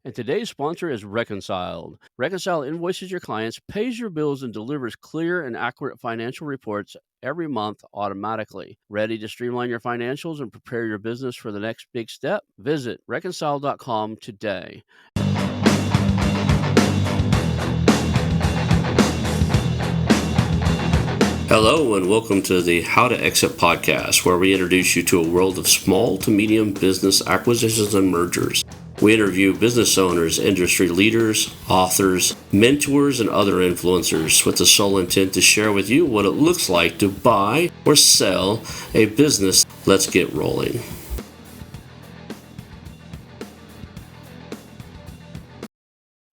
And today's sponsor is Reconciled. Reconcile invoices your clients, pays your bills, and delivers clear and accurate financial reports every month automatically. Ready to streamline your financials and prepare your business for the next big step? Visit reconcile.com today. Hello and welcome to the How to Exit podcast, where we introduce you to a world of small to medium business acquisitions and mergers. We interview business owners, industry leaders, authors, mentors, and other influencers with the sole intent to share with you what it looks like to buy or sell a business. Let's get rolling.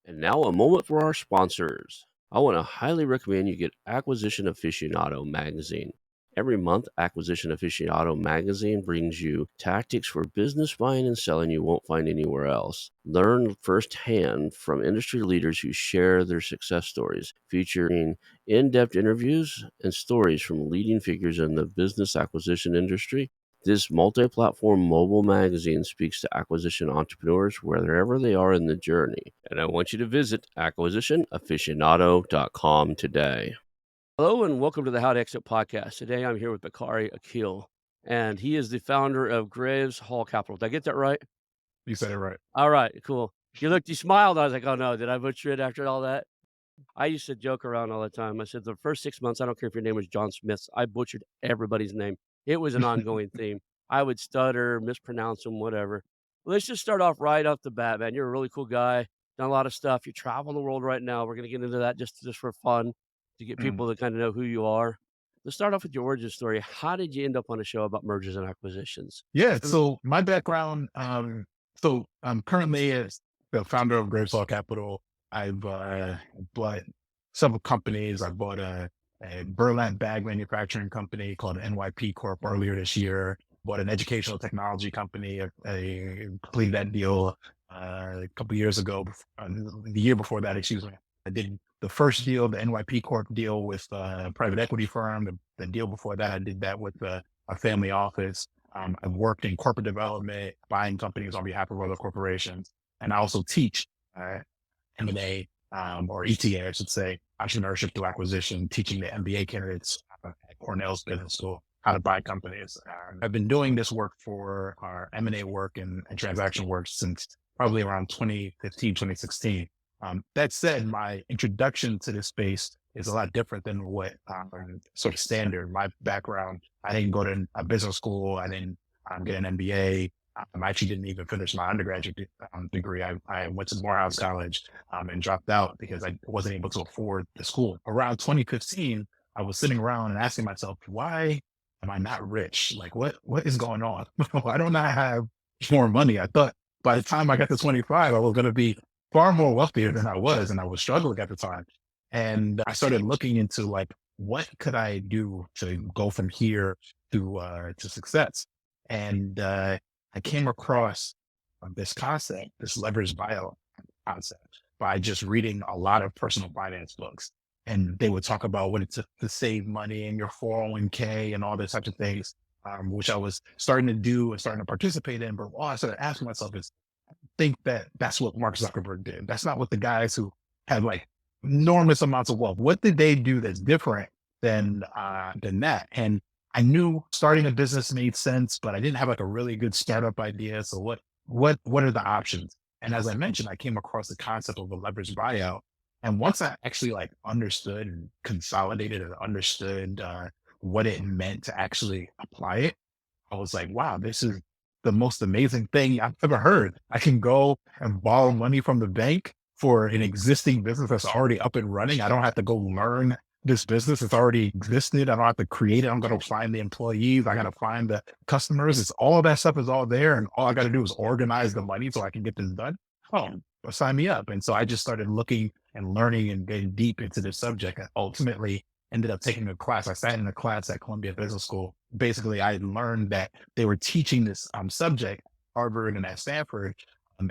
And now a moment for our sponsors. I want to highly recommend you get Acquisition Aficionado magazine. Every month, Acquisition Aficionado magazine brings you tactics for business buying and selling you won't find anywhere else. Learn firsthand from industry leaders who share their success stories, featuring in-depth interviews and stories from leading figures in the business acquisition industry. This multi-platform mobile magazine speaks to acquisition entrepreneurs wherever they are in the journey. And I want you to visit acquisitionaficionado.com today. Hello and welcome to the How to Exit podcast. Today I'm here with Bakari Akil, and he is the founder of Graves Hall Capital. Did I get that right? You said it right. All right, cool. You smiled. I was like, oh no, did I butcher it after all that? I used to joke around all the time. I said the first 6 months, I don't care if your name was John Smith, I butchered everybody's name. It was an ongoing theme. I would stutter, mispronounce them, whatever. Let's just start off right off the bat, man. You're a really cool guy, done a lot of stuff. You travel the world right now. We're going to get into that just for fun, to get people to kind of know who you are. Let's start off with your origin story. How did you end up on a show about mergers and acquisitions? Yeah. So my background, so I'm currently the founder of Graves Hall Capital. I've bought several companies. I bought a burlap bag manufacturing company called NYP Corp earlier this year. Bought an educational technology company. I completed that deal a couple of years ago. The year before that, excuse me. I did the first deal, the NYP Corp deal with a private equity firm. The deal before that, I did that with a family office. I've worked in corporate development, buying companies on behalf of other corporations. And I also teach M&A or ETA, I should say, entrepreneurship through acquisition, teaching the MBA candidates at Cornell's business school how to buy companies. I've been doing this work for our M&A work and transaction work since probably around 2015, 2016. That said, my introduction to this space is a lot different than what sort of standard. My background, I didn't go to a business school. I didn't get an MBA. I actually didn't even finish my undergraduate degree. I went to Morehouse College and dropped out because I wasn't able to afford the school. Around 2015, I was sitting around and asking myself, why am I not rich? Like, what is going on? Why don't I have more money? I thought by the time I got to 25, I was going to be far more wealthier than I was, and I was struggling at the time. And I started looking into like, what could I do to go from here to success? And I came across this concept, this leveraged buyout concept, by just reading a lot of personal finance books. And they would talk about what it took to save money in your 401k and all those types of things, which I was starting to do and starting to participate in. But all I started asking myself is, think that that's what Mark Zuckerberg did. That's not what the guys who had like enormous amounts of wealth, what did they do that's different than that? And I knew starting a business made sense, but I didn't have like a really good startup idea. So what are the options? And as I mentioned, I came across the concept of a leveraged buyout. And once I actually like understood and consolidated and understood what it meant to actually apply it, I was like, wow, this is the most amazing thing I've ever heard. I can go and borrow money from the bank for an existing business that's already up and running. I don't have to go learn this business. It's already existed. I don't have to create it. I'm going to find the employees. I got to find the customers. It's all of that stuff is all there. And all I got to do is organize the money so I can get this done. Oh, well, sign me up. And so I just started looking and learning and getting deep into this subject. And ultimately ended up taking a class. I sat in a class at Columbia Business School. Basically, I learned that they were teaching this subject, Harvard and at Stanford,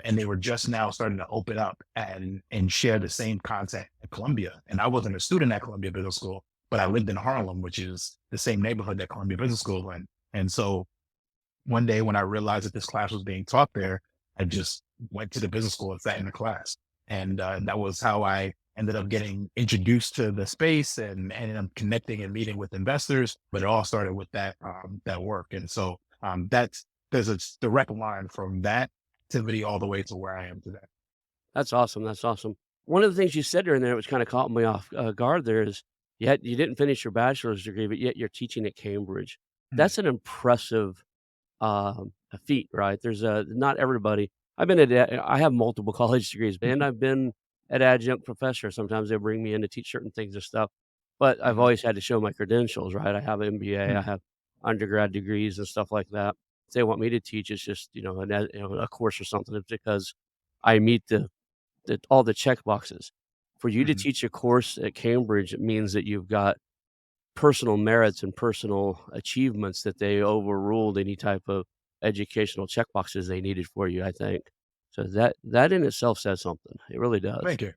and they were just now starting to open up and share the same content at Columbia. And I wasn't a student at Columbia Business School, but I lived in Harlem, which is the same neighborhood that Columbia Business School in. And so one day when I realized that this class was being taught there, I just went to the business school and sat in the class. And that was how I ended up getting introduced to the space and ended up connecting and meeting with investors. But it all started with that work. And so there's a direct line from that activity all the way to where I am today. That's awesome. That's awesome. One of the things you said during there, which kind of caught me off guard there, is you didn't finish your bachelor's degree, but yet you're teaching at Cambridge. Mm. That's an impressive a feat, right? There's not everybody. I've been I have multiple college degrees, and I've been an adjunct professor. Sometimes they bring me in to teach certain things and stuff, but I've Mhm. always had to show my credentials, right? I have an MBA, I Mm. have undergrad degrees and stuff like that. If they want me to teach, it's just a course or something. It's because I meet all the check boxes. For you to Mhm. teach a course at Cambridge, it means that you've got personal merits and personal achievements that they overruled any type of educational checkboxes they needed for you, I think. So that in itself says something. It really does. Thank you.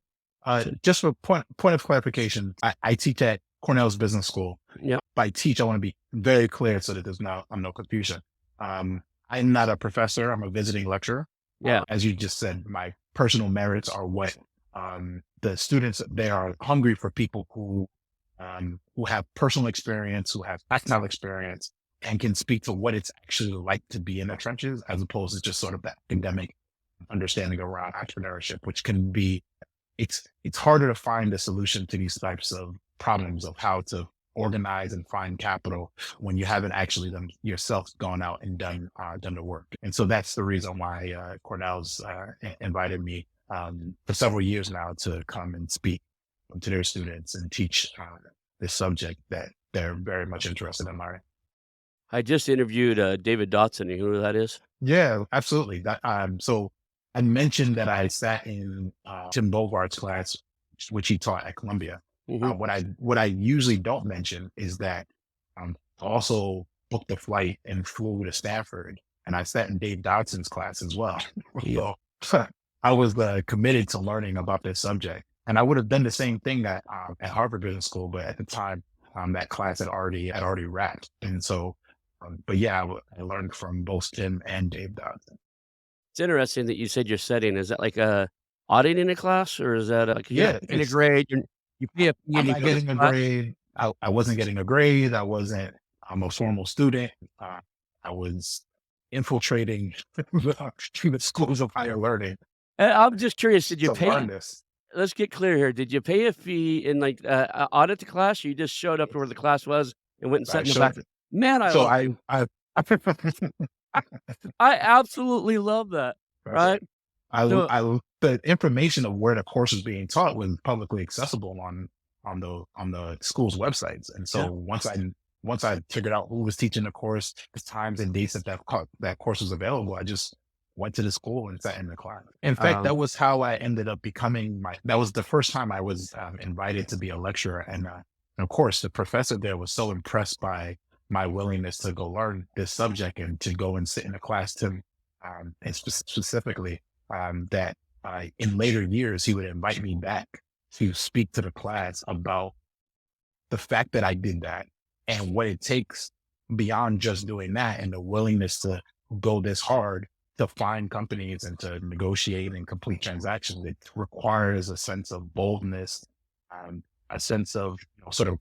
So Just for point of clarification, I teach at Cornell's business school. yeah, By teach, I want to be very clear so that there's no confusion. I'm not a professor. I'm a visiting lecturer. yeah, As you just said, my personal merits are what the students, they are hungry for people who have personal experience, who have tactile experience, and can speak to what it's actually like to be in the trenches, as opposed to just sort of that academic understanding around entrepreneurship, which can be it's harder to find a solution to these types of problems of how to organize and find capital when you haven't actually yourself gone out and done the work. And so that's the reason why Cornell's invited me for several years now to come and speak to their students and teach this subject that they're very much interested in learning. I just interviewed David Dotson. You know who that is? Yeah, absolutely. So I mentioned that I sat in Tim Bovart's class, which he taught at Columbia. Hmm. What I usually don't mention is that I also booked a flight and flew to Stanford, and I sat in Dave Dodson's class as well. So I was committed to learning about this subject, and I would have done the same thing at Harvard Business School, but at the time, that class had already wrapped, and so. But yeah, I learned from both Tim and Dave Dodson. It's interesting that you said you're studying. Is that like a auditing a class, or is that because you're not Yeah, getting a it's grade? You pay a fee I'm and you not go to getting a class. grade. I wasn't getting a grade. I'm a formal student. I was infiltrating the schools of higher learning I'm just curious. Did you to pay? learn this. Let's get clear here. Did you pay a fee and like audit the class? Or you just showed up to where the class was and went and I sat in the back? showed Man, I so love I I I absolutely love that, right? So the information of where the course was being taught was publicly accessible on the school's websites. And so yeah, once I figured out who was teaching the course, the times and dates that course was available, I just went to the school and sat in the class. In fact, um, that was how I ended up that was the first time I was invited to be a lecturer. And of course, the professor there was so impressed by my willingness to go learn this subject and to go and sit in a class to, and specifically that in later years, he would invite me back to speak to the class about the fact that I did that and what it takes beyond just doing that and the willingness to go this hard to find companies and to negotiate and complete transactions. It requires a sense of boldness, a sense of sort of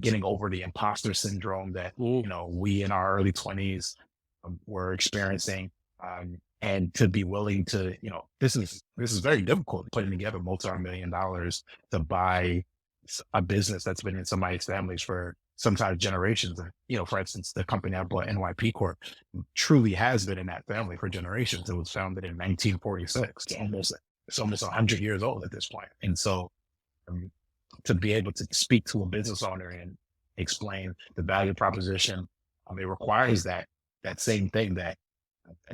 getting over the imposter syndrome that mm, we in our early 20s were experiencing. And to be willing to, this is very difficult, putting together multi-million dollars to buy a business that's been in somebody's families for sometimes generations. And, for instance, the company I bought, NYP Corp, truly has been in that family for generations. It was founded in 1946. It's almost 100 years old at this point. And so um, to be able to speak to a business owner and explain the value proposition, it requires that same thing, that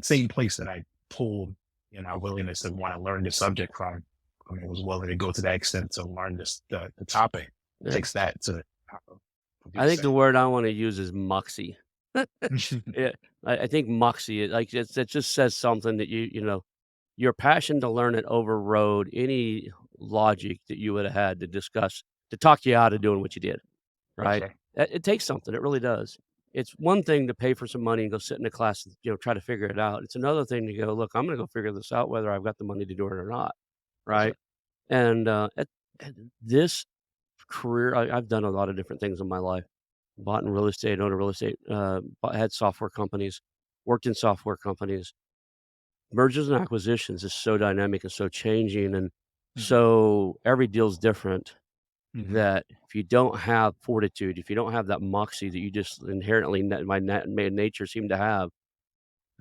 same place that I pulled in our willingness to want to learn the subject from. I was willing to go to that extent to learn the topic. It yeah. takes that to do I the think the same. word I want to use is moxie. Yeah, I think moxie. It just says something that your passion to learn it overrode any logic that you would have had to discuss to talk you out of doing what you did. That's Right? right. It takes something. It really does. it's one thing to pay for some money and go sit in a class and, try to figure it out. It's another thing to go, look, I'm going to go figure this out, whether I've got the money to do it or not. That's Right. right. And at this career, I've done a lot of different things in my life. Bought in real estate, owned a real estate, had software companies, worked in software companies. Mergers and acquisitions is so dynamic and so changing. And Mhm. so every deal's different. Mhm. That if you don't have fortitude, if you don't have that moxie that you just inherently nature seem to have,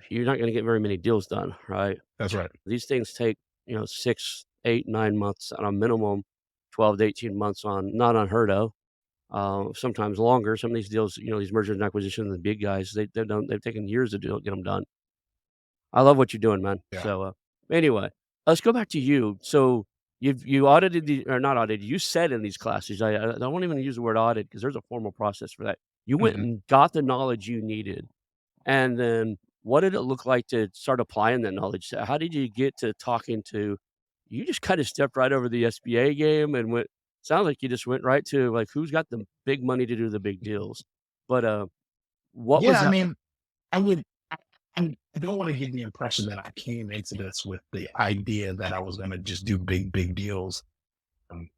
you're not gonna get very many deals done, right? That's right. These things take, 6, 8, 9 months on a minimum, 12 to 18 months on not unheard of, sometimes longer. Some of these deals, these mergers and acquisitions, the big guys, they've taken years to get them done. I love what you're doing, man. Yeah. So, anyway, let's go back to you. So you audited or not audited, you said in these classes, I don't even use the word audit because there's a formal process for that. You went Mhm. and got the knowledge you needed. And then what did it look like to start applying that knowledge? So how did you get to talking to, you just kind of stepped right over the SBA game and sounds like you just went right to like, who's got the big money to do the big deals. But, what was Yeah, I that? mean, I would I don't want to give the impression that I came into this with the idea that I was going to just do big deals.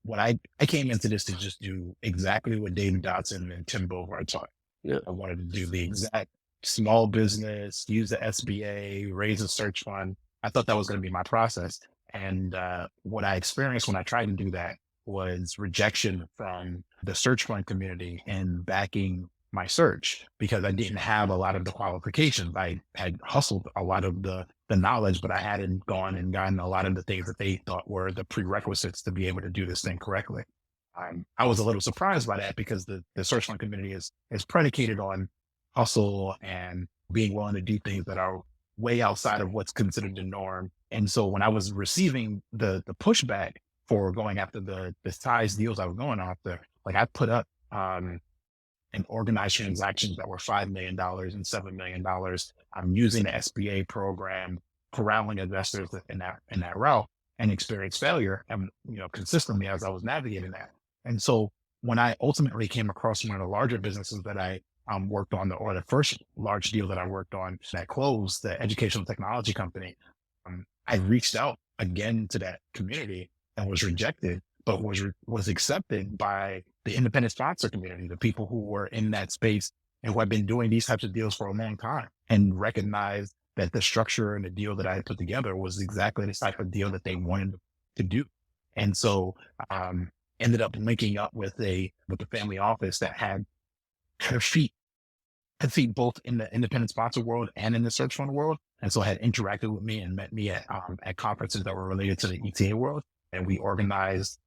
What I came into this to just do exactly what David Dodson and Tim Bovard taught. Yeah, I wanted to do the exact small business, use the SBA, raise a search fund. I thought that was going to be my process. And what I experienced when I tried to do that was rejection from the search fund community and backing my search because I didn't have a lot of the qualifications. I had hustled a lot of the knowledge, but I hadn't gone and gotten a lot of the things that they thought were the prerequisites to be able to do this thing correctly. I was a little surprised by that because the search fund community is predicated on hustle and being willing to do things that are way outside of what's considered the norm. And so when I was receiving the pushback for going after the size deals I was going after, like I put up and organized transactions that were $5 million and $7 million. I'm using the SBA program, corralling investors in that route, and experienced failure, and consistently as I was navigating that. And so when I ultimately came across one of the larger businesses that I worked on, or the first large deal that I worked on that closed, the educational technology company, I reached out again to that community and was rejected, but was accepted by the independent sponsor community, the people who were in that space and who had been doing these types of deals for a long time, and recognized that the structure and the deal that I had put together was exactly the type of deal that they wanted to do. And so ended up linking up with the family office that had her feet both in the independent sponsor world and in the search fund world. And so had interacted with me and met me at conferences that were related to the ETA world. And we organized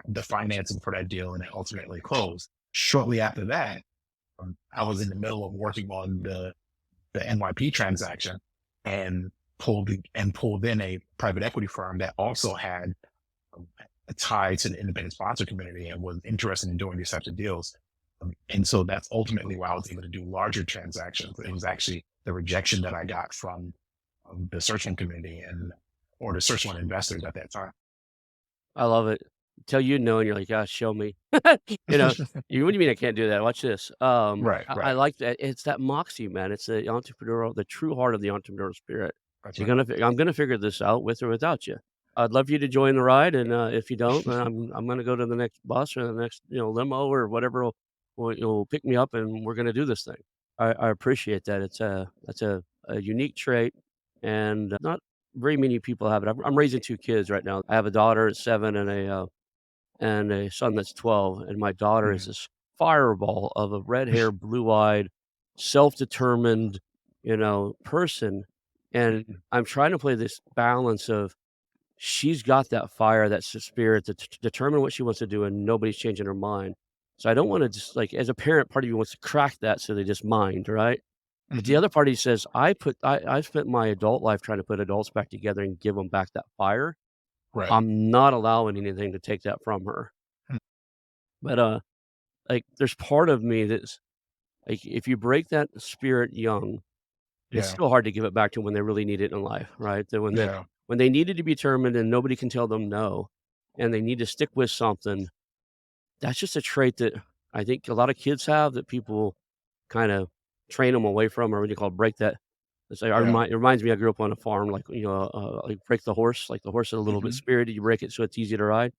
the financing for that deal and it ultimately closed. Shortly after that, I was in the middle of working on the NYP transaction and pulled in a private equity firm that also had a tie to the independent sponsor community and was interested in doing these types of deals. And so that's ultimately why I was able to do larger transactions. It was actually the rejection that I got from the search fund community or the search fund investors at that time. I love it. Till you know, and you're like, "Gosh, show me." You know? You "What do you mean I can't do that? Watch this." Right, I right. like that. It's that moxie, man. It's the true heart of the entrepreneurial spirit. That's You're right. gonna I'm gonna figure this out with or without you. I'd love you to join the ride, and, if you don't, then I'm gonna go to the next bus or the next, limo or whatever will pick me up, and we're gonna do this thing. I appreciate that. That's a unique trait, and not very many people have it. I'm raising 2 kids right now. I have a daughter at 7 and a son that's 12, and my daughter is Mhm, this fireball of a red hair, blue-eyed, self-determined, person, and mhm. I'm trying to play this balance of she's got that fire, that spirit to determine what she wants to do, and nobody's changing her mind. So I don't wanna just like, as a parent, part of you wants to crack that so they just mind, right? But the Mhm. other party says, I spent my adult life trying to put adults back together and give them back that fire. Right. I'm not allowing anything to take that from her. Mm. But, like, there's part of me that's like, if you break that spirit young, it's Yeah. still hard to give it back to 'em when they really need it in life, right? That Yeah. when they needed to be determined and nobody can tell them no, and they need to stick with something, that's just a trait that I think a lot of kids have that people kind of train them away from, or what do you call it, break that. It's like Yeah. it reminds me, I grew up on a farm, like, like break the horse, like the horse is a little bit Hmm. spirited, you break it so it's easy to ride.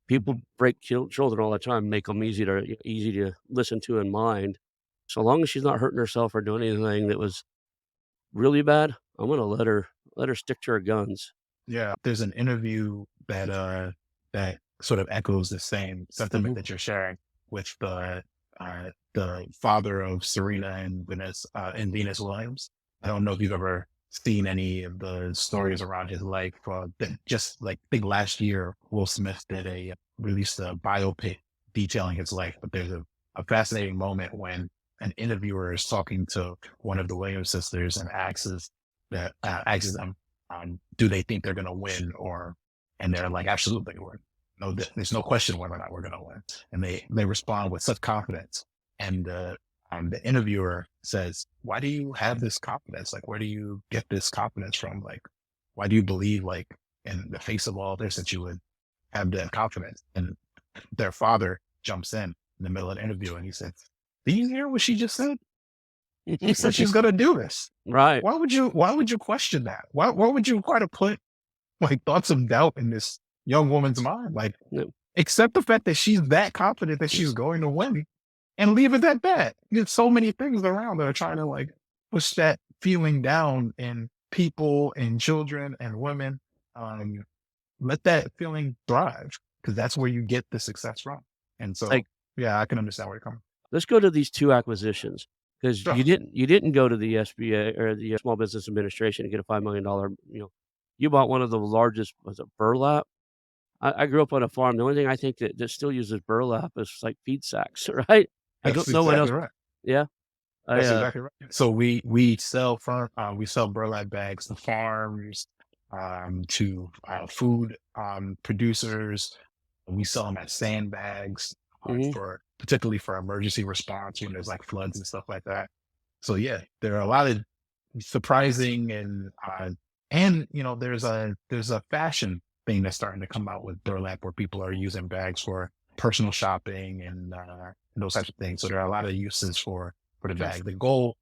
People Hmm. break children all the time, make them easy to listen to and mind. So long as she's not hurting herself or doing anything that was really bad, I'm gonna let her stick to her guns. Yeah. There's an interview that sort of echoes the same sentiment Mhm. that you're sharing with the father of Serena and Venus Williams. I don't know if you've ever seen any of the stories around his life. Just like I think last year, Will Smith released a biopic detailing his life. But there's a fascinating moment when an interviewer is talking to one of the Williams sisters and asks them, do they think they're going to win, and they're like, absolutely, no, there's no question whether or not we're going to win. And they respond with such confidence. And the interviewer says, why do you have this confidence? Like, where do you get this confidence from? Like, why do you believe, like, in the face of all this, that you would have that confidence? And their father jumps in the middle of the interview and he says, do you hear what she just said? She said she's going to do this. Right. Why would you question that? Why would you try to put like thoughts of doubt in this young woman's mind? Like, No. accept the fact that she's that confident that she's going to win and leave it at that. There's so many things around that are trying to like push that feeling down in people and children and women. Um, Let that feeling thrive, because that's where you get the success from. And so, Like, yeah, I can understand where you're coming let's go to these 2 acquisitions, because from. you didn't go to the SBA or the Small Business Administration to get a $5 million, you bought one of the largest, was it burlap? I grew up on a farm. The only thing I think that still uses burlap is like feed sacks, right? I That's don't know what exactly else. right. Yeah. I, That's exactly right. So we sell burlap bags to farms, to food producers. We sell them as sandbags, mhm. for particularly for emergency response when there's like floods and stuff like that. So yeah, there are a lot of surprising and there's a fashion thing that's starting to come out with burlap, where people are using bags for personal shopping and those types of things. So there are a lot of uses for the bag. The goal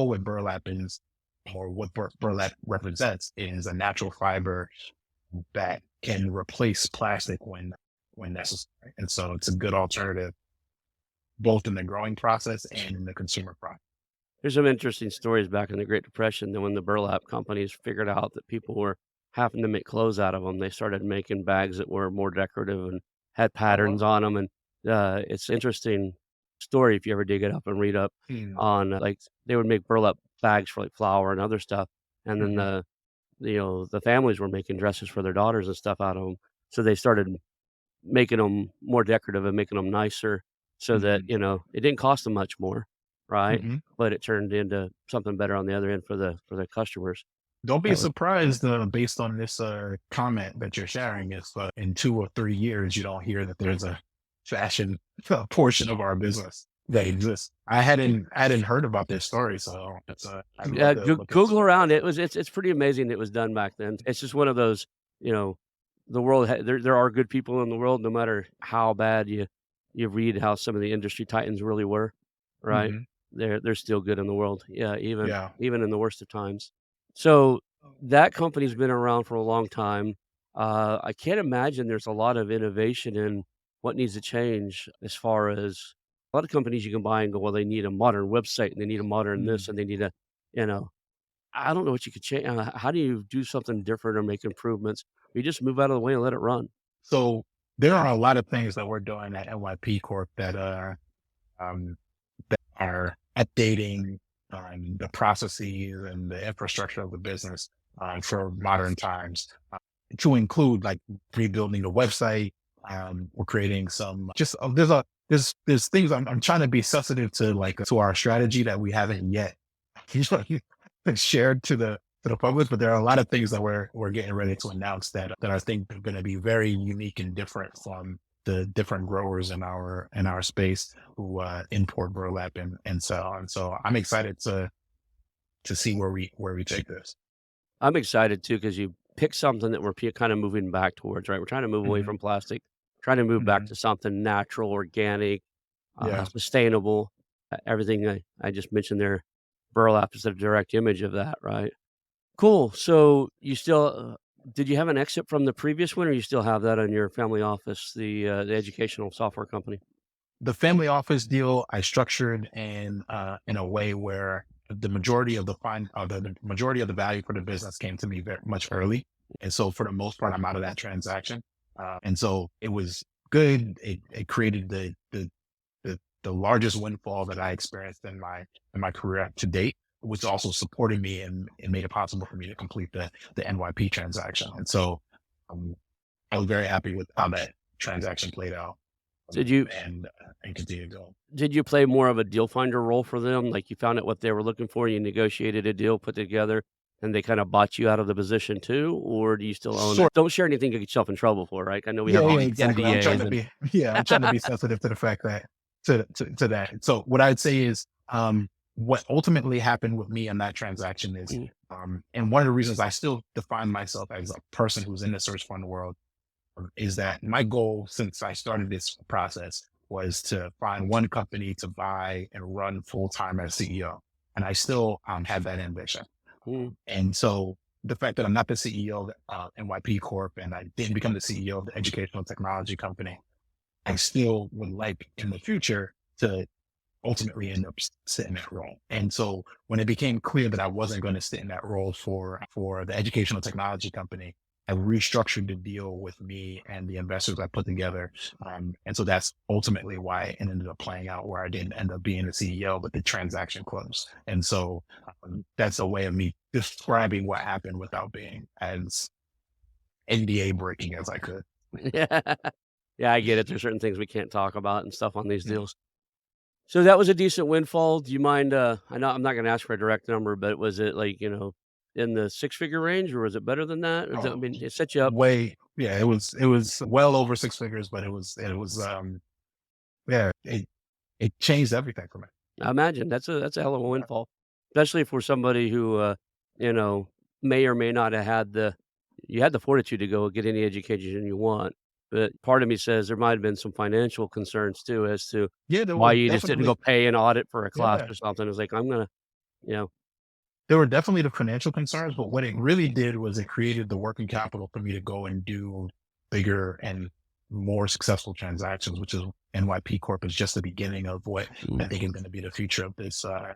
with burlap is, or what burlap represents, is a natural fiber that can replace plastic when necessary. And so it's a good alternative both in the growing process and in the consumer process. There's some interesting stories back in the Great Depression that when the burlap companies figured out that people were having to make clothes out of them, they started making bags that were more decorative and had Oh patterns wow. on them. And it's interesting story if you ever dig it up and read up Mm. on like they would make burlap bags for like flour and other stuff, and then Hmm. the families were making dresses for their daughters and stuff out of them. So they started making them more decorative and making them nicer so that, Hmm. it didn't cost them much more, right? Hmm. But it turned into something better on the other end for the customers. Don't be That was surprised, based on this comment that you're sharing, if in 2 or 3 years you don't hear that there's a fashion portion of our business that exists. I hadn't heard about this story, so I'd love yeah, to look into Google it. around it. It's pretty amazing it was done back then. It's just one of those, you know, the world there are good people in the world no matter how bad you read how some of the industry titans really were, right? Hmm. They're still good in the world. Yeah, even Yeah. even in the worst of times. So that company's been around for a long time. I can't imagine there's a lot of innovation in what needs to change as far as a lot of companies you can buy and go, well, they need a modern website and they need a modern this Mm. and they need a, you know, I don't know what you could change. How do you do something different or make improvements? You just move out of the way and let it run. So there are a lot of things that we're doing at NYP Corp um, that are updating the processes and the infrastructure of the business for modern times, to include like rebuilding the website. We're creating some just there's things I'm trying to be sensitive to, like to our strategy that we haven't yet shared to the public, but there are a lot of things that we're getting ready to announce that I think are going to be very unique and different from the different growers in our space who import burlap and sell. And so I'm excited to see where we take this. I'm excited too because you pick something that we're kind of moving back towards, right? We're trying to move away Hmm. from plastic, trying to move back Hmm. to something natural, organic, Yeah. sustainable. Everything I just mentioned there, burlap is a direct image of that, right? Cool. So you still did you have an exit from the previous one, or you still have that on your family office, the educational software company? The family office deal I structured in a way where the majority of the value for the business came to me very much early, and so for the most part, I'm out of that transaction. And so it was good. It created the largest windfall that I experienced in my career to date, which also supported me and made it possible for me to complete the NYP transaction. And so um, I was very happy with how that transaction played out, Did you and continued going. did you play more of a deal finder role for them? Like, you found out what they were looking for, you negotiated a deal, put together, and they kinda bought you out of the position too, or do you still own it? Sure. Don't share anything to get yourself in trouble for, right? I know we Yeah, have all yeah, these exactly. I'm trying NDAs to and be, yeah, I'm trying to be sensitive to the fact that to that. So what I'd say is, what ultimately happened with me on that transaction is, Mm, and one of the reasons I still define myself as a person who's in the search fund world is that my goal since I started this process was to find one company to buy and run full time as CEO. And I still have that ambition. mm. And so the fact that I'm not the CEO of NYP Corp and I didn't become the CEO of the educational technology company, I still would like in the future to ultimately end up sitting that role. And so when it became clear that I wasn't going to sit in that role for the educational technology company, I restructured the deal with me and the investors I put together. And so that's ultimately why it ended up playing out where I didn't end up being the CEO, but the transaction closed. And so that's a way of me describing what happened without being as NDA breaking as I could. Yeah. Yeah, I get it. There's certain things we can't talk about and stuff on these Yeah. deals. So that was a decent windfall. Do you mind, I know I'm not gonna ask for a direct number, but was it like, in the six-figure range, or was it better than that? Or I Oh, mean, it set you up. way, yeah, it was well over six figures, but yeah, it changed everything for me. I imagine that's a hell of a windfall, especially for somebody who, you know, may or may not have had you had the fortitude to go get any education you want, but part of me says there might have been some financial concerns too as to Yeah, there why was you just didn't definitely, go pay an audit for a class yeah, or something. It's like, I'm gonna, you know there were definitely the financial concerns, but what it really did was it created the working capital for me to go and do bigger and more successful transactions, which is NYP Corp is just the beginning of what I Mm, think is going to be the future of this firm,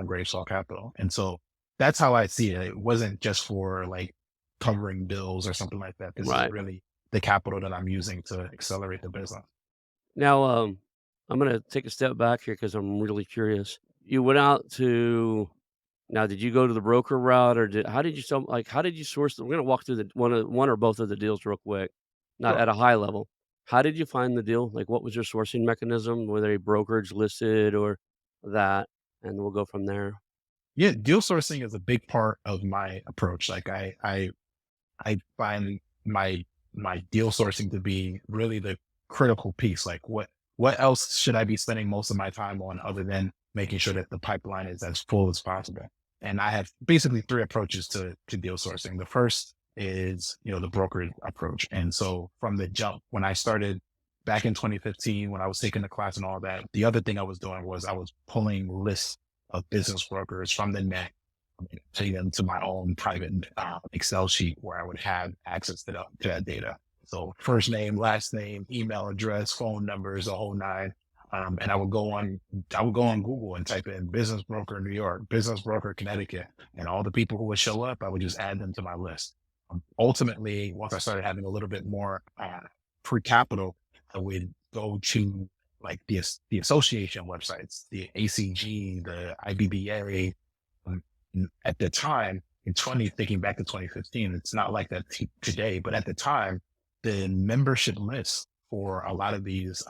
Gravesall Capital. And so that's how I see it. It wasn't just for like covering bills or something like that. This is right. really the capital that I'm using to accelerate the business. Now, I'm gonna take a step back here because 'cause I'm really curious. You went out to Now, did you go to the broker route, or how did you how did you source we're gonna walk through the one or both of the deals real quick, not Sure. at a high level. How did you find the deal? Like, what was your sourcing mechanism? Were they brokerage listed or that? And we'll go from there. Yeah, deal sourcing is a big part of my approach. Like I find my deal sourcing to be really the critical piece. Like what else should I be spending most of my time on other than making sure that the pipeline is as full as possible? And I have basically three approaches to deal sourcing. The first is, the brokerage approach. And so from the jump, when I started back in 2015, when I was taking the class and all that, the other thing I was doing was I was pulling lists of business brokers from the net, take them to my own private Excel sheet where I would have access to that data. So first name, last name, email address, phone numbers, the whole nine. And I would go on Google and type in business broker New York, business broker Connecticut, and all the people who would show up, I would just add them to my list. Ultimately, once I started having a little bit more free capital, I would go to like the association websites, the ACG, the IBBA, at the time thinking back to 2015, it's not like that today, but at the time, the membership lists for a lot of these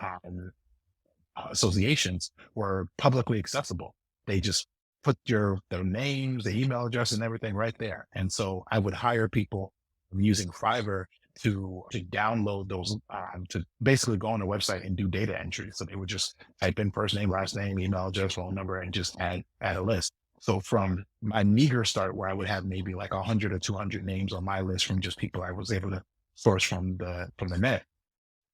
associations were publicly accessible. They just put their names, the email address, and everything right there. And so I would hire people using Fiverr to download those to basically go on the website and do data entry. So they would just type in first name, last name, email address, phone number, and just add a list. So from my meager start, where I would have maybe like 100 or 200 names on my list from just people I was able to source from the net.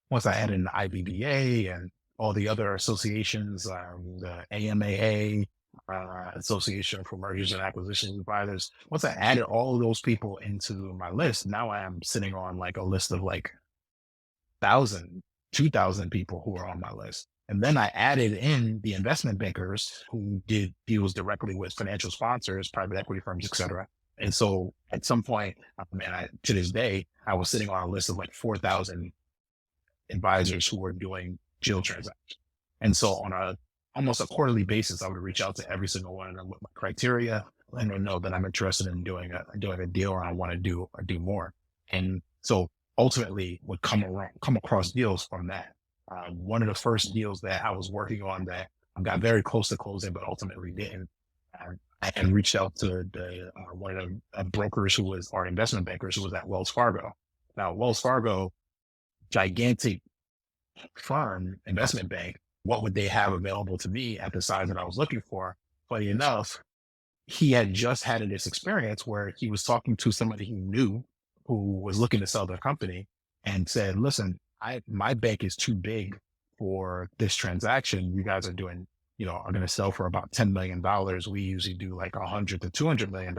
Once I added an IBBA and all the other associations, the AMAA, Association for Mergers and Acquisitions Advisors. Once I added all of those people into my list, now I am sitting on like a list of like 1,000, 2,000 people who are on my list. And then I added in the investment bankers who did deals directly with financial sponsors, private equity firms, et cetera. And so at some point, to this day, I was sitting on a list of like 4,000 advisors who were doing deal transactions. And so on almost a quarterly basis, I would reach out to every single one of them with my criteria, letting them know that I'm interested in doing a deal, or I want to do more. And so ultimately would come across deals from that. One of the first deals that I was working on that I got very close to closing, but ultimately didn't. I had reached out to one of the brokers who was our investment bankers who was at Wells Fargo. Now, Wells Fargo, gigantic firm, investment bank, what would they have available to me at the size that I was looking for? Funny enough, he had just had this experience where he was talking to somebody he knew who was looking to sell their company and said, listen, my bank is too big for this transaction. You guys are doing, are going to sell for about $10 million. We usually do like $100 to $200 million.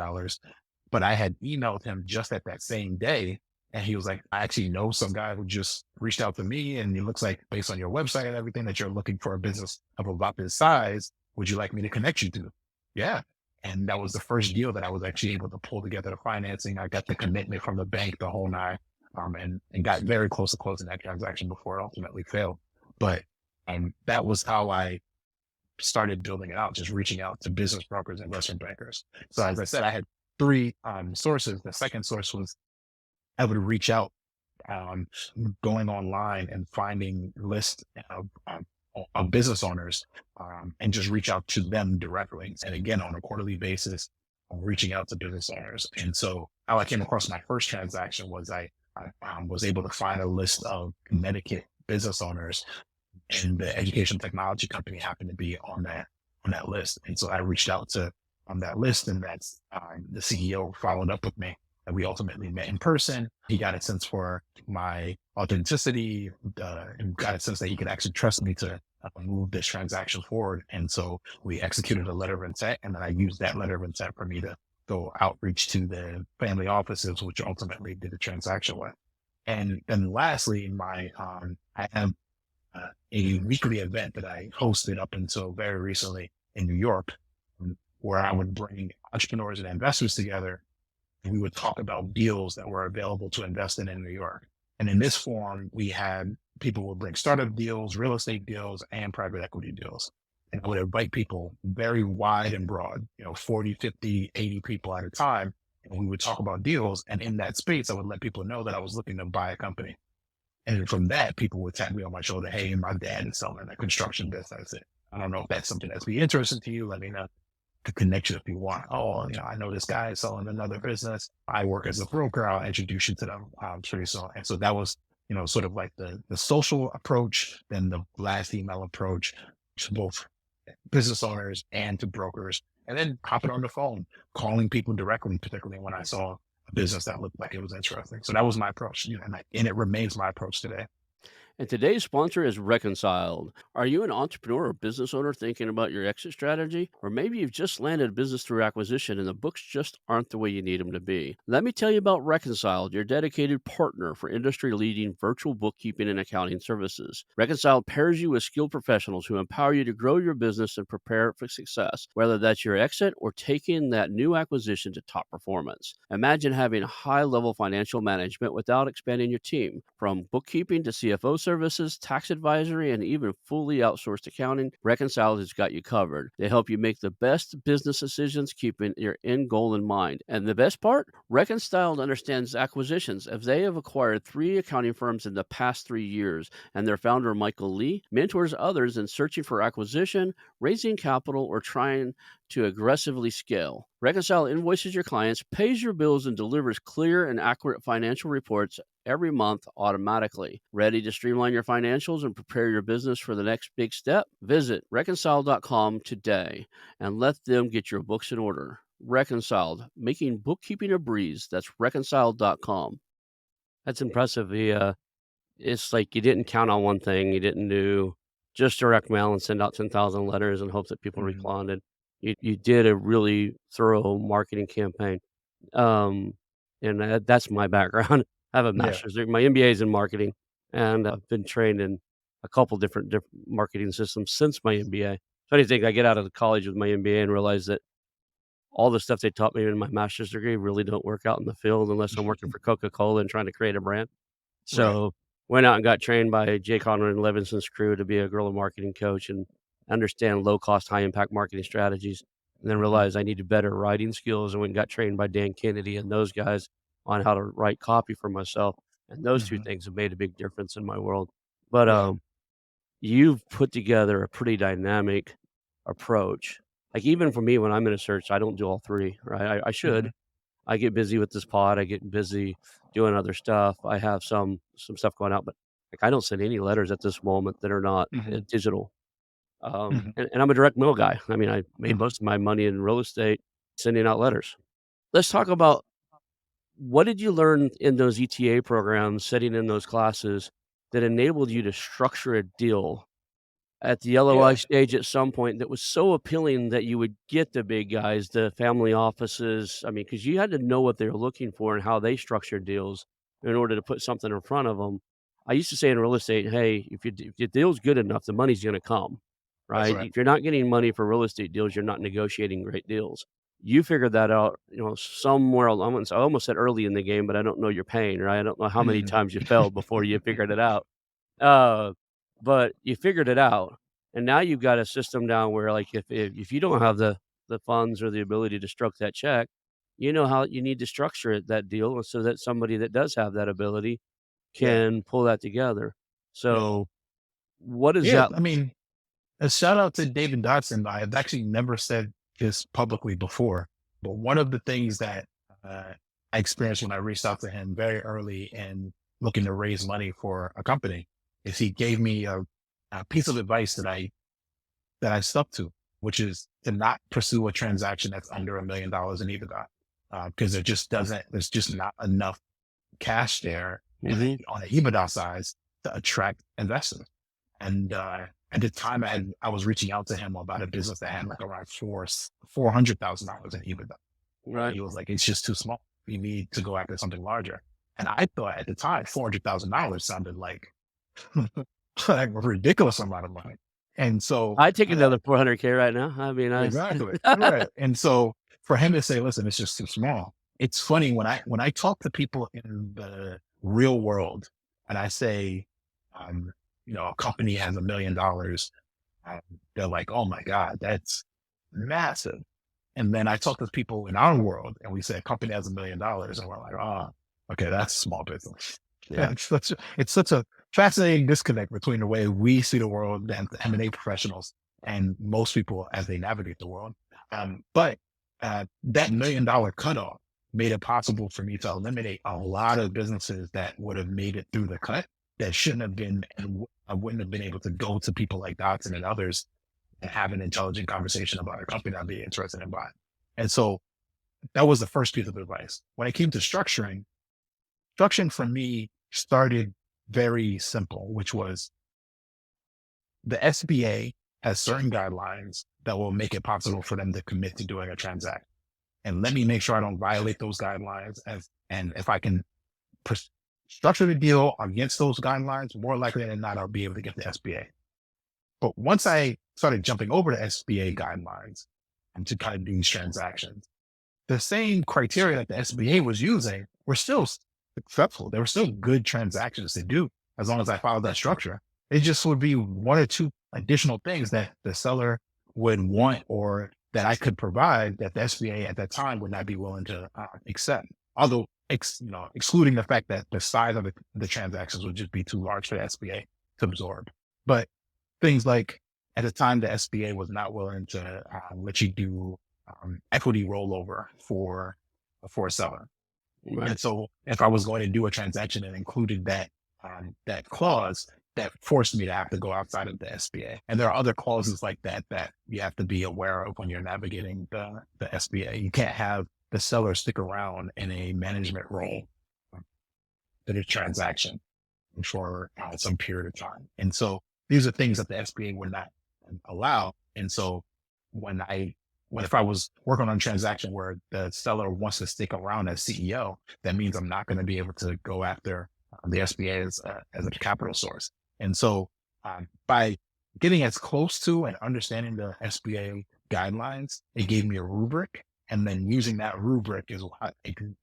But I had emailed him just at that same day. And he was like, I actually know some guy who just reached out to me. And it looks like based on your website and everything that you're looking for a business of about this size. Would you like me to connect you to? Yeah. And that was the first deal that I was actually able to pull together the financing. I got the commitment from the bank, the whole nine, and got very close to closing that transaction before it ultimately failed. But that was how I started building it out, just reaching out to business brokers and investment bankers. So as I said, I had three sources. The second source was I would reach out, going online and finding lists of business owners, and just reach out to them directly. And again, on a quarterly basis, reaching out to business owners. And so how I came across my first transaction was I was able to find a list of Connecticut business owners, and the education technology company happened to be on that list. And so I reached out to on that list, and that's the CEO followed up with me. And we ultimately met in person. He got a sense for my authenticity, and got a sense that he could actually trust me to move this transaction forward. And so we executed a letter of intent, and then I used that letter of intent for me to go outreach to the family offices, which ultimately did the transaction with. And then lastly, I have a weekly event that I hosted up until very recently in New York, where I would bring entrepreneurs and investors together. We would talk about deals that were available to invest in New York. And in this forum, we had people would bring startup deals, real estate deals, and private equity deals. And I would invite people very wide and broad, 40, 50, 80 people at a time. And we would talk about deals. And in that space, I would let people know that I was looking to buy a company. And from that, people would tap me on my shoulder. Hey, my dad is selling a construction business. I don't know if that's something that's be interesting to you. Let me know. To connect you if you want. Oh, I know this guy is selling another business. I work as a broker. I'll introduce you to them pretty soon. And so that was, sort of like the social approach, then the last email approach to both business owners and to brokers, and then hopping on the phone, calling people directly, particularly when I saw a business that looked like it was interesting. So that was my approach, and it remains my approach today. And today's sponsor is Reconciled. Are you an entrepreneur or business owner thinking about your exit strategy? Or maybe you've just landed a business through acquisition and the books just aren't the way you need them to be. Let me tell you about Reconciled, your dedicated partner for industry-leading virtual bookkeeping and accounting services. Reconciled pairs you with skilled professionals who empower you to grow your business and prepare for success, whether that's your exit or taking that new acquisition to top performance. Imagine having high-level financial management without expanding your team. From bookkeeping to CFO services, tax advisory, and even fully outsourced accounting, Reconciled has got you covered. They help you make the best business decisions, keeping your end goal in mind. And the best part? Reconciled understands acquisitions, as they have acquired 3 accounting firms in the past 3 years, and their founder, Michael Lee, mentors others in searching for acquisition, raising capital, or trying to aggressively scale. Reconcile invoices your clients, pays your bills, and delivers clear and accurate financial reports every month automatically. Ready to streamline your financials and prepare your business for the next big step? Visit reconcile.com today and let them get your books in order. Reconciled, making bookkeeping a breeze. That's reconciled.com. That's impressive. It's like you didn't count on one thing, you didn't do just direct mail and send out 10,000 letters and hope that people Mm-hmm. responded. You did a really thorough marketing campaign. Um, and that's my background. I have a Yeah. master's degree. My MBA is in marketing, and I've been trained in a couple different marketing systems since my MBA. Funny thing, I get out of the college with my MBA and realize that all the stuff they taught me in my master's degree really don't work out in the field unless I'm working for Coca-Cola and trying to create a brand. Right. So, went out and got trained by Jay Conrad and Levinson's crew to be a guerrilla marketing coach and understand low cost, high impact marketing strategies. And then Mm-hmm. realized I needed better writing skills and went and got trained by Dan Kennedy and those guys on how to write copy for myself. And those two Mm-hmm. things have made a big difference in my world. But Yeah. you've put together a pretty dynamic approach. Like even for me, when I'm in a search, I don't do all three, right? I Mm-hmm. should. I get busy with this pod. I get busy doing other stuff. I have some stuff going out, but like I don't send any letters at this moment that are not Mm-hmm. digital. Mm-hmm. And I'm a direct mail guy. I mean, I made Mm-hmm. most of my money in real estate sending out letters. Let's talk about what did you learn in those ETA programs, setting in those classes that enabled you to structure a deal at the LOI Yeah. stage at some point that was so appealing that you would get the big guys, the family offices. I mean, because you had to know what they were looking for and how they structured deals in order to put something in front of them. I used to say in real estate, hey, if your deal's good enough, the money's going to come, That's right? right. If you're not getting money for real estate deals, you're not negotiating great deals. You figured that out, somewhere. I almost said early in the game, but I don't know your pain, right? I don't know how many Mm-hmm. times you failed before you figured it out. Uh, but you figured it out, and now you've got a system down where, like, if you don't have the funds or the ability to stroke that check, you know how you need to structure it, that deal, so that somebody that does have that ability Yeah. can pull that together. Yeah. So, what is Yeah. that? I mean, a shout out to David Dodson. I have actually never said this publicly before, but one of the things that I experienced when I reached out to him very early in looking to raise money for a company is he gave me a piece of advice that I stuck to, which is to not pursue a transaction that's under $1 million in EBITDA, because there's just not enough cash there Mhm. on the EBITDA size to attract investors. And at the time, I was reaching out to him about a business that had like around $400,000 in EBITDA, and Right. he was like, "It's just too small. You need to go after something larger." And I thought at the time, $400,000 sounded like like a ridiculous amount of money. And so I'd take another 400K right now. I mean, I exactly right. And so for him to say, "Listen, it's just too small." It's funny when I talk to people in the real world and I say, um, a company has $1 million. Um, they're like, "Oh my God, that's massive." And then I talk to people in our world and we say a company has $1 million, and we're like, "Oh, okay, that's small business." yeah. It's such a fascinating disconnect between the way we see the world and the M&A professionals and most people as they navigate the world. But that $1 million cutoff made it possible for me to eliminate a lot of businesses that would have made it through the cut that shouldn't have been, and I wouldn't have been able to go to people like Dotson and others and have an intelligent conversation about a company I'd be interested in buying. And so that was the first piece of advice. When it came to structuring for me started very simple, which was the SBA has certain guidelines that will make it possible for them to commit to doing a transaction. And let me make sure I don't violate those guidelines. And if I can structure the deal against those guidelines, more likely than not, I'll be able to get the SBA. But once I started jumping over the SBA guidelines and to kind of do these transactions, the same criteria that the SBA was using were still successful. They were still good transactions to do as long as I followed that structure. It just would be one or two additional things that the seller would want or that I could provide that the SBA at that time would not be willing to accept. Although, excluding the fact that the size of the transactions would just be too large for the SBA to absorb. But things like at the time, the SBA was not willing to let you do equity rollover for a seller. Right. And so if I was going to do a transaction and included that clause, that forced me to have to go outside of the SBA. And there are other clauses like that that you have to be aware of when you're navigating the SBA. You can't have the seller stick around in a management role in a transaction for some period of time. And so these are things that the SBA would not allow. And so when if I was working on a transaction where the seller wants to stick around as CEO, that means I'm not going to be able to go after the SBA as a capital source. And so by getting as close to and understanding the SBA guidelines, it gave me a rubric. And then using that rubric is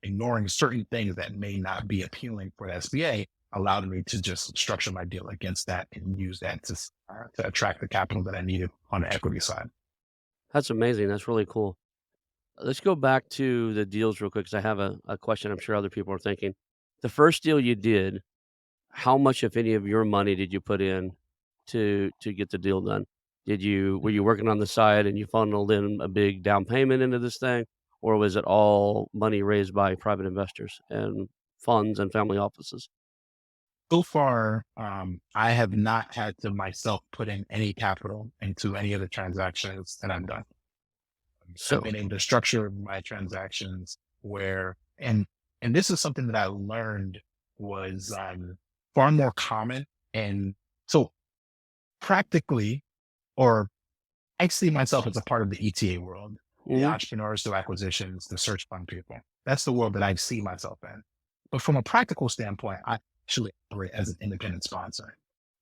ignoring certain things that may not be appealing for the SBA allowed me to just structure my deal against that and use that to attract the capital that I needed on the equity side. That's amazing. That's really cool. Let's go back to the deals real quick because I have a question I'm sure other people are thinking. The first deal you did, how much, if any, of your money did you put in to get the deal done? Were you working on the side and you funneled in a big down payment into this thing, or was it all money raised by private investors and funds and family offices? So far, I have not had to myself put in any capital into any of the transactions that I've done. I've So, been able to structure my transactions where, and this is something that I learned was far more common. And so practically, or I see myself as a part of the ETA world, the mhm. entrepreneurs through acquisitions, the search fund people. That's the world that I see myself in. But from a practical standpoint, I actually operate as an independent sponsor.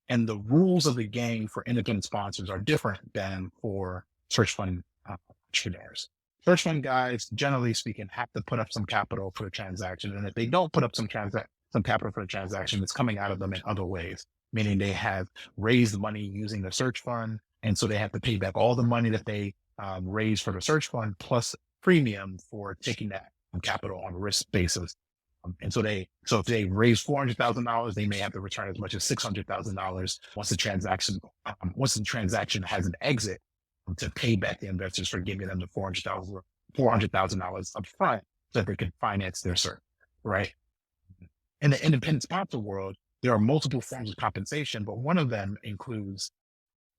And the rules of the game for independent sponsors are different than for search fund entrepreneurs. Search fund guys, generally speaking, have to put up some capital for the transaction. And if they don't put up some capital for the transaction, it's coming out of them in other ways, meaning they have raised money using the search fund. And so they have to pay back all the money that they raised for the search fund plus premium for taking that capital on a risk basis. And so if they raise $400,000, they may have to return as much as $600,000 once the transaction has an exit to pay back the investors for giving them the $400,000 up front so that they can finance their search, right? In the independent sponsor world, there are multiple forms of compensation, but one of them includes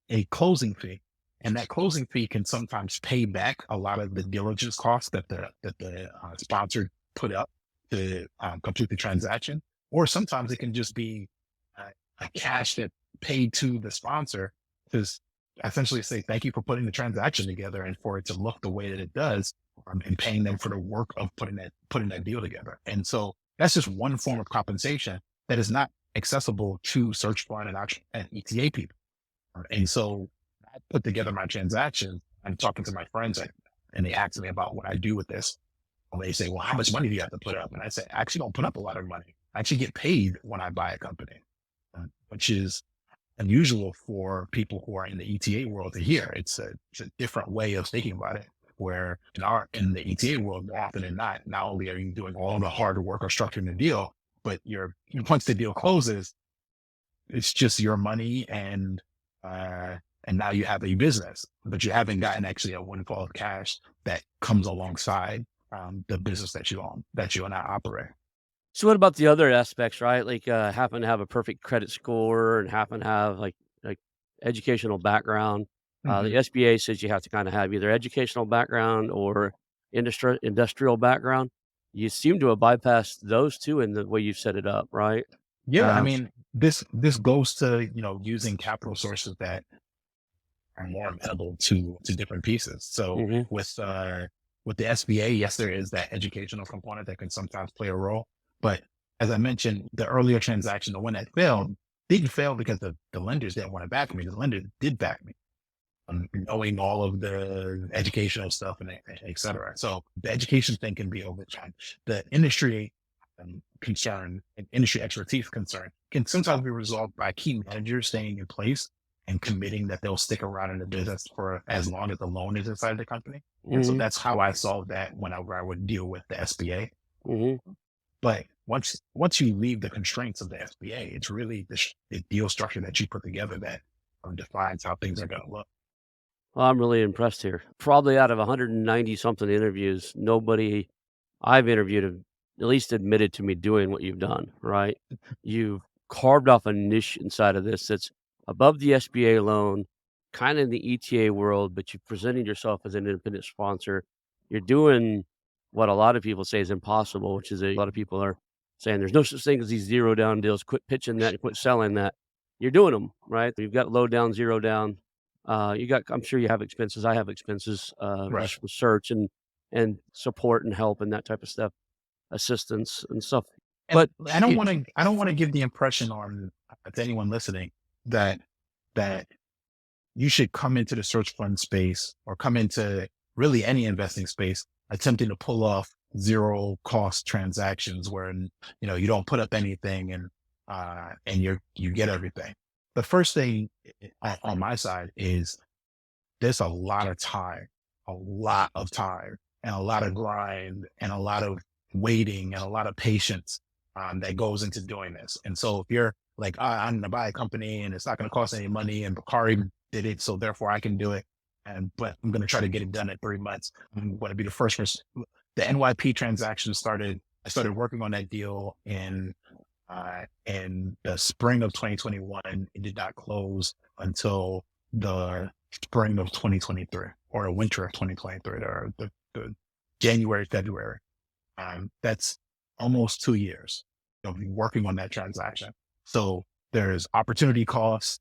a closing fee. And that closing fee can sometimes pay back a lot of the diligence costs that the sponsor put up to complete the transaction. Or sometimes it can just be a cash that paid to the sponsor to essentially say, thank you for putting the transaction together and for it to look the way that it does, and paying them for the work of putting that deal together. And so that's just one form of compensation that is not accessible to search fund and ETA people. And so I put together my transaction. I'm talking to my friends and they ask me about what I do with this. And they say, well, how much money do you have to put up? And I say, I actually don't put up a lot of money. I actually get paid when I buy a company, which is unusual for people who are in the ETA world to hear. It's a different way of thinking about it. Where in the ETA world, more often than not only are you doing all the hard work of structuring the deal, but once the deal closes, it's just your money and now you have a business, but you haven't gotten actually a windfall of cash that comes alongside the business that you own, that you and I operate. So what about the other aspects, right? Like, happen to have a perfect credit score and happen to have like educational background. The Mhm. SBA says you have to kind of have either educational background or industrial background. You seem to have bypassed those two in the way you've set it up, right? Yeah, I Um, mean, this goes to using capital sources that are more amenable to different pieces. So mhm. with the SBA, yes, there is that educational component that can sometimes play a role. But as I mentioned, the earlier transaction, the one that failed, didn't fail because the lenders didn't want to back me. The lender did back me, knowing all of the educational stuff and et cetera. So the education thing can be overturned. The industry concern and industry expertise concern can sometimes be resolved by key managers staying in place and committing that they'll stick around in the business for as long as the loan is inside the company. And so Mhm. that's how I solved that whenever I would deal with the SBA. Mhm. But once you leave the constraints of the SBA, it's really the deal structure that you put together that defines how things are going to look. Well, I'm really impressed here. Probably out of 190 something interviews, nobody I've interviewed have at least admitted to me doing what you've done, right? You've carved off a niche inside of this that's above the SBA loan, kind of in the ETA world, but you've presented yourself as an independent sponsor. You're doing what a lot of people say is impossible, which is a lot of people are saying there's no such thing as these zero down deals. Quit pitching that and quit selling that. you're doing them, right? You've got low down, zero down. I'm sure you have expenses. I have expenses, Right. just for search and support and help and that type of stuff, assistance and stuff. And But you, I don't want to give the impression on to anyone listening that that you should come into the search fund space or come into really any investing space attempting to pull off zero cost transactions where, you don't put up anything and you get everything. The first thing on my side is there's a lot of time and a lot of grind and a lot of waiting and a lot of patience that goes into doing this. And so if you're like, I'm going to buy a company and it's not going to cost any money and Bakari did it, so therefore I can do it. But I'm going to try to get it done in 3 months. I'm going to be the first person. The NYP transaction I started working on that deal in the spring of 2021. It did not close until the spring of 2023 or the winter of 2023 or the January, February. That's almost 2 years of working on that transaction. So there's opportunity costs,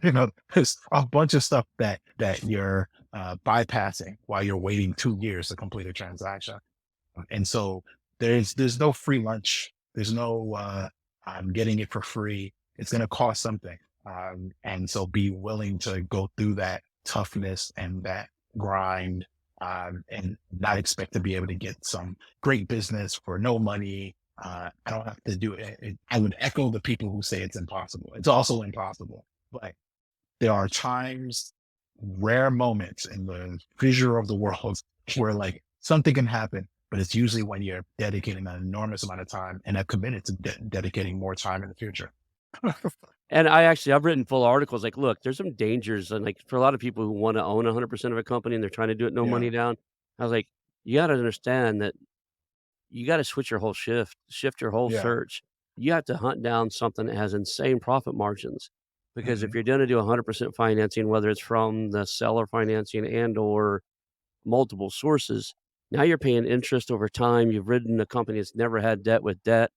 there's a bunch of stuff that you're bypassing while you're waiting 2 years to complete a transaction. And so there's no free lunch. There's no I'm getting it for free. It's going to cost something. And so be willing to go through that toughness and that grind, and not expect to be able to get some great business for no money. I don't have to do it. I would echo the people who say it's impossible. It's also impossible, but there are times, rare moments in the fissure of the world where like something can happen, but it's usually when you're dedicating an enormous amount of time and have committed to dedicating more time in the future. and I've written full articles like, look, there's some dangers. And like for a lot of people who want to own 100% of a company and they're trying to do it no Yeah, money down, I was like, you got to understand that you got to switch your whole shift your whole yeah, search. You have to hunt down something that has insane profit margins. Because if hmm, you're going to do 100% financing, whether it's from the seller financing and or multiple sources, now you're paying interest over time. You've ridden a company that's never had debt with debt.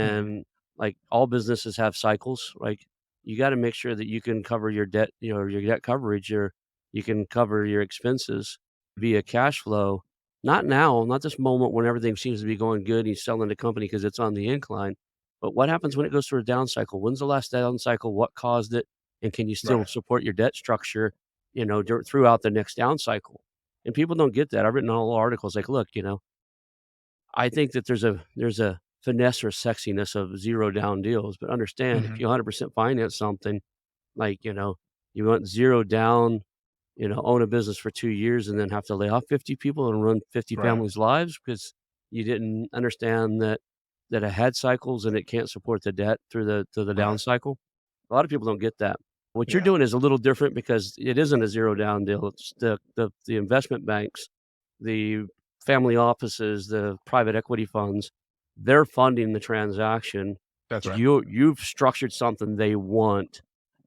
hmm, And like all businesses have cycles, like you got to make sure that you can cover your debt, your debt coverage, you can cover your expenses via cash flow. Not now, not this moment when everything seems to be going good and you're selling the company because it's on the incline. But what happens when it goes through a down cycle? When's the last down cycle? What caused it? And can you still right, support your debt structure, throughout the next down cycle? And people don't get that. I've written whole articles like, look, I think that there's a finesse or sexiness of zero down deals, but understand if hmm, you 100% finance something, like, you want zero down, own a business for 2 years and then have to lay off 50 people and run 50 right, families' lives because you didn't understand that it had cycles and it can't support the debt through the down right, cycle. A lot of people don't get that. What you're yeah, doing is a little different because it isn't a zero down deal. It's the investment banks, the family offices, the private equity funds, they're funding the transaction. that's right, You've structured something they want,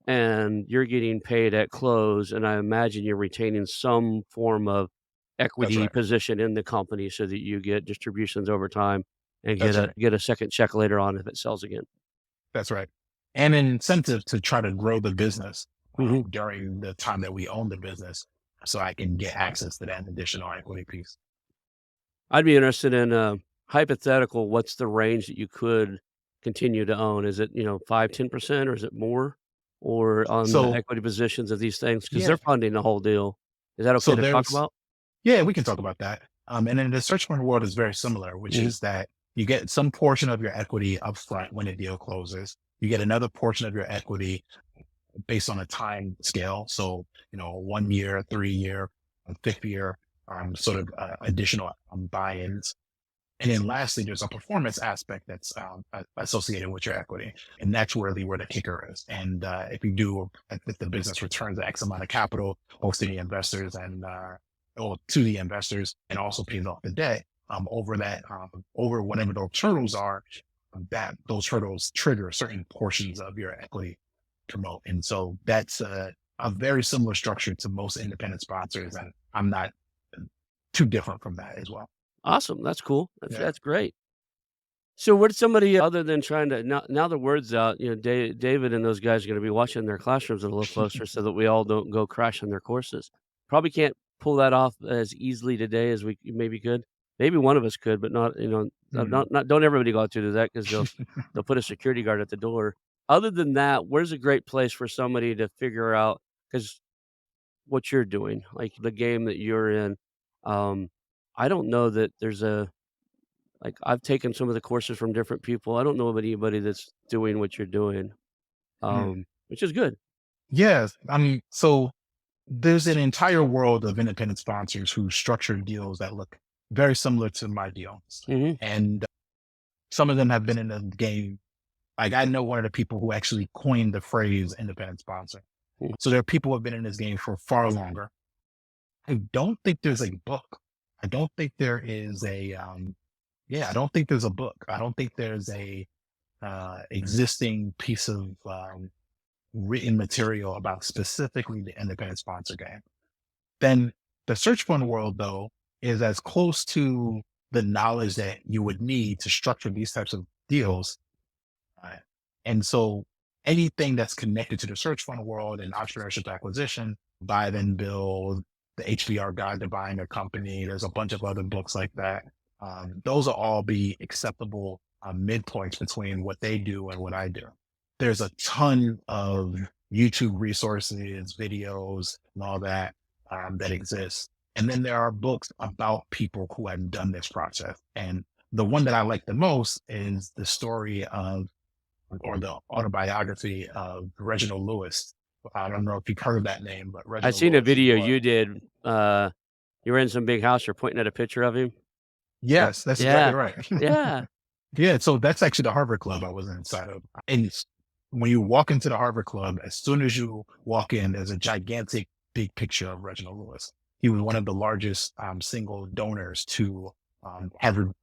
and you're getting paid at close, and I imagine you're retaining some form of that's equity right, position in the company so that you get distributions over time and that's right, get a second check later on if it sells again. that's right. And an incentive to try to grow the business Mhm. during the time that we own the business, so I can get access to that additional equity piece. I'd be interested in, hypothetical, what's the range that you could continue to own? Is it, 5, 10%, or is it more? Or on the So equity positions of these things because 'Cause yeah, they're funding the whole deal. Is that okay so to talk there's about? yeah, we can talk about that. And then the search fund world is very similar, which Mhm. is that you get some portion of your equity upfront when a deal closes. You get another portion of your equity based on a time scale. So, 1 year, 3 year, a fifth year, sort of additional buy-ins. And then lastly, there's a performance aspect that's associated with your equity. And that's really where the kicker is. And if you do, if the business returns X amount of capital, both to the investors and or to the investors, and also pays off the debt over whatever those hurdles are, that those hurdles trigger certain portions of your equity promote. And so that's a very similar structure to most independent sponsors. And I'm not too different from that as well. Awesome, that's cool. Yeah. That's great. So what's somebody other than trying to now the word's out, David and those guys are gonna be watching their classrooms a little closer so that we all don't go crash on their courses. Probably can't pull that off as easily today as we maybe could. Maybe one of us could, but not, Mm. not don't everybody go out to do that because they'll put a security guard at the door. Other than that, where's a great place for somebody to figure out because what you're doing, like the game that you're in, um, I don't know that there's a like, I've taken some of the courses from different people. I don't know of anybody that's doing what you're doing, Mm. which is good. Yes. I mean, so there's an entire world of independent sponsors who structure deals that look very similar to my deals. Mhm. And some of them have been in the game. Like I know one of the people who actually coined the phrase independent sponsor. Mm. So there are people who have been in this game for far longer. I don't think there's a book. I don't think there is a yeah, I don't think there's a book. I don't think there's a existing piece of written material about specifically the independent sponsor game. Then the search fund world, though, is as close to the knowledge that you would need to structure these types of deals. Uh, and so anything that's connected to the search fund world and entrepreneurship acquisition, buy then build, the HBR guide to buying a company, there's a bunch of other books like that. Those will all be acceptable midpoints between what they do and what I do. There's a ton of YouTube resources, videos, and all that that exists. And then there are books about people who have done this process. And the one that I like the most is the story of, or the autobiography of Reginald Lewis. I don't know if you've heard that name, but I Reginald seen a Lewis, he video bought, you did, you were in some big house, you're pointing at a picture of him. yes, that's exactly Yeah, right. yeah. Yeah, so that's actually the Harvard Club I was inside of. And when you walk into the Harvard Club, as soon as you walk in, there's a gigantic big picture of Reginald Lewis. He was one of the largest single donors to the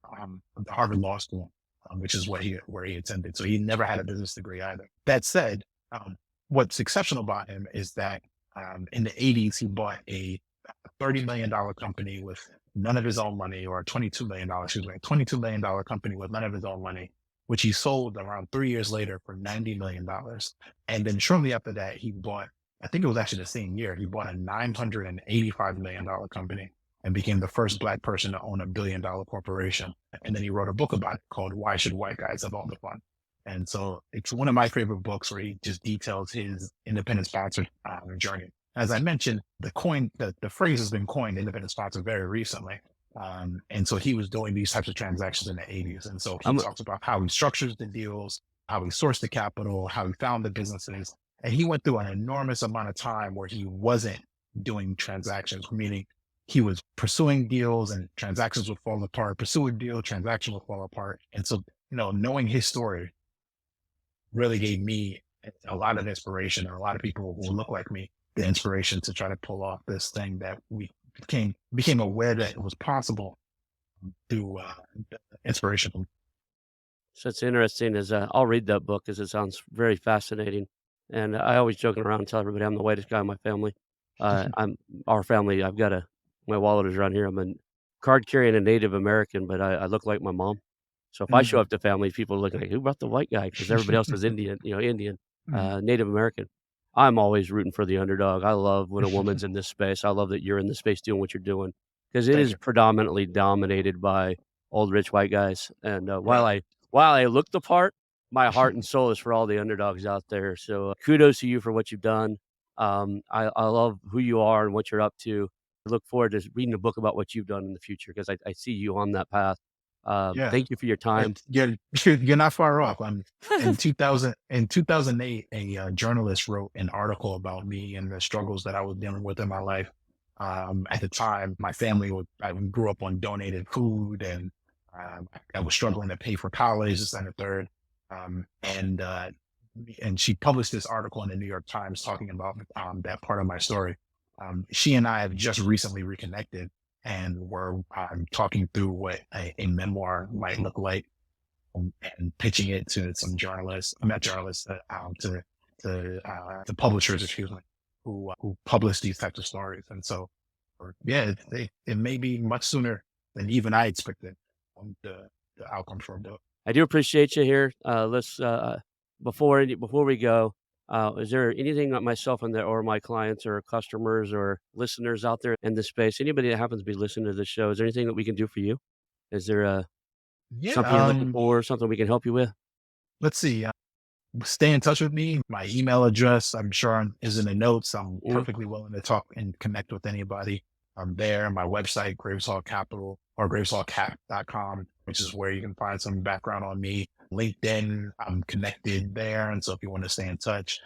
Harvard Law School, which is where he attended. So he never had a business degree either. That said, what's exceptional about him is that in the 80s, he bought a $30 million company with none of his own money, or $22 million, excuse me, $22 million company with none of his own money, which he sold around 3 years later for $90 million. And then shortly after that, he bought, I think it was actually the same year, he bought a $985 million company and became the first Black person to own $1 billion corporation. And then he wrote a book about it called Why Should White Guys Have All the Fun? And so it's one of my favorite books where he just details his independent sponsor journey. As I mentioned, the phrase has been coined independent sponsor very recently. And so he was doing these types of transactions in the 80s. And so he I'm talks about how he structures the deals, how he sourced the capital, how he found the businesses. And he went through an enormous amount of time where he wasn't doing transactions, meaning he was pursuing deals and transactions would fall apart, pursue a deal, transaction would fall apart. And so, knowing his story really gave me a lot of inspiration, and a lot of people who look like me the inspiration to try to pull off this thing that we became aware that it was possible through inspiration. So it's interesting is, I'll read that book because it sounds very fascinating, and I always joking around and tell everybody I'm the whitest guy in my family. I'm our family, my wallet is around here, I'm a card carrying a Native American, but I look like my mom. So if I show Mm. up to family, people are looking like, "Who brought the white guy?" Because everybody else is Indian, Indian, Mm. Native American. I'm always rooting for the underdog. I love when a woman's in this space. I love that you're in this space doing what you're doing because it Thank is you. predominantly dominated by old rich white guys, and, Right. while I look the part, my heart and soul is for all the underdogs out there. So kudos to you for what you've done. I love who you are and what you're up to. I look forward to reading a book about what you've done in the future because I see you on that path. Yeah. Thank you for your time. You're not far off. In 2008, a journalist wrote an article about me and the struggles that I was dealing with in my life. At the time, my family I grew up on donated food, and I was struggling to pay for college, this and the third. Um, and uh, and she published this article in the New York Times talking about that part of my story. She and I have just recently reconnected, and we're talking through what a memoir might look like, and pitching it to some journalists, not journalists, to publishers, excuse me, who publish these types of stories. And so, yeah, it may be much sooner than even I expected, the outcome for a book. I do appreciate you here. Let's before we go, is there anything that myself and or my clients or customers or listeners out there in this space, anybody that happens to be listening to this show, is there anything that we can do for you? Is there Yeah. something you're looking for, something we can help you with? Let's see. Stay in touch with me. My email address, I'm sure, is in the notes. I'm Mhm. perfectly willing to talk and connect with anybody. I'm there. My website, Graveshall Capital or graveshallcap.com, which is where you can find some background on me. LinkedIn, I'm connected there. And so if you want to stay in touch,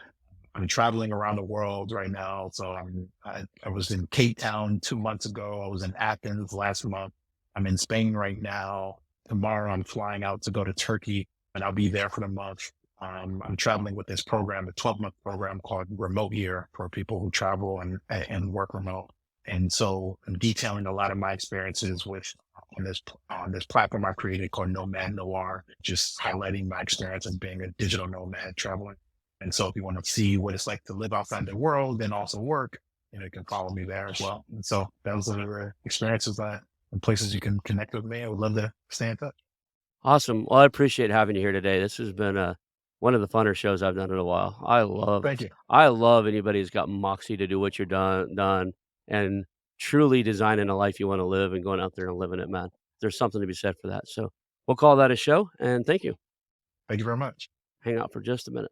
I'm traveling around the world right now. So I was in Cape Town 2 months ago. I was in Athens last month. I'm in Spain right now. Tomorrow I'm flying out to go to Turkey and I'll be there for the month. I'm traveling with this program, a 12-month program called Remote Year for people who travel and work remote. And so I'm detailing a lot of my experiences with on this platform I created called Nomad Noir, just highlighting my experience of being a digital nomad traveling. And so if you want to see what it's like to live outside the world and also work, you can follow me there as well. And so those are the experiences and places you can connect with me. I would love to stay in touch. Awesome. Well, I appreciate having you here today. This has been one of the funner shows I've done in a while. Thank you. I love anybody who's got moxie to do what you're done and truly designing a life you want to live and going out there and living it, man. There's something to be said for that. So we'll call that a show. And thank you. Thank you very much. Hang out for just a minute.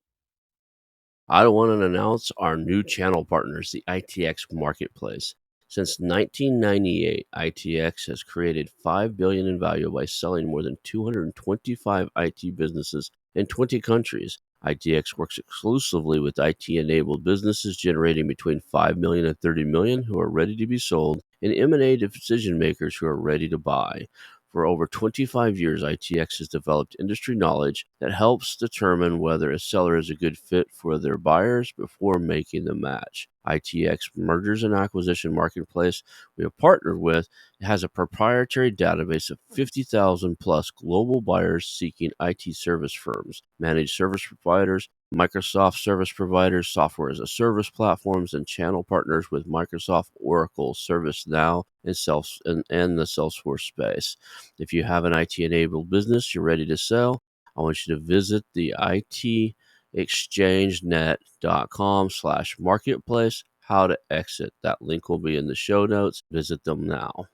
I want to announce our new channel partners, the ITX Marketplace. Since 1998, ITX has created $5 billion in value by selling more than 225 IT businesses in 20 countries. ITX works exclusively with IT-enabled businesses generating between $5 million and $30 million who are ready to be sold, and M&A decision makers who are ready to buy. For over 25 years, ITX has developed industry knowledge that helps determine whether a seller is a good fit for their buyers before making the match. ITX Mergers and Acquisition Marketplace we have partnered with has a proprietary database of 50,000 plus global buyers seeking IT service firms, managed service providers, Microsoft service providers, software as a service platforms, and channel partners with Microsoft, Oracle, ServiceNow, and the Salesforce space. If you have an IT-enabled business you're ready to sell, I want you to visit the itexchangenet.com/marketplace. How to exit. That link will be in the show notes. Visit them now.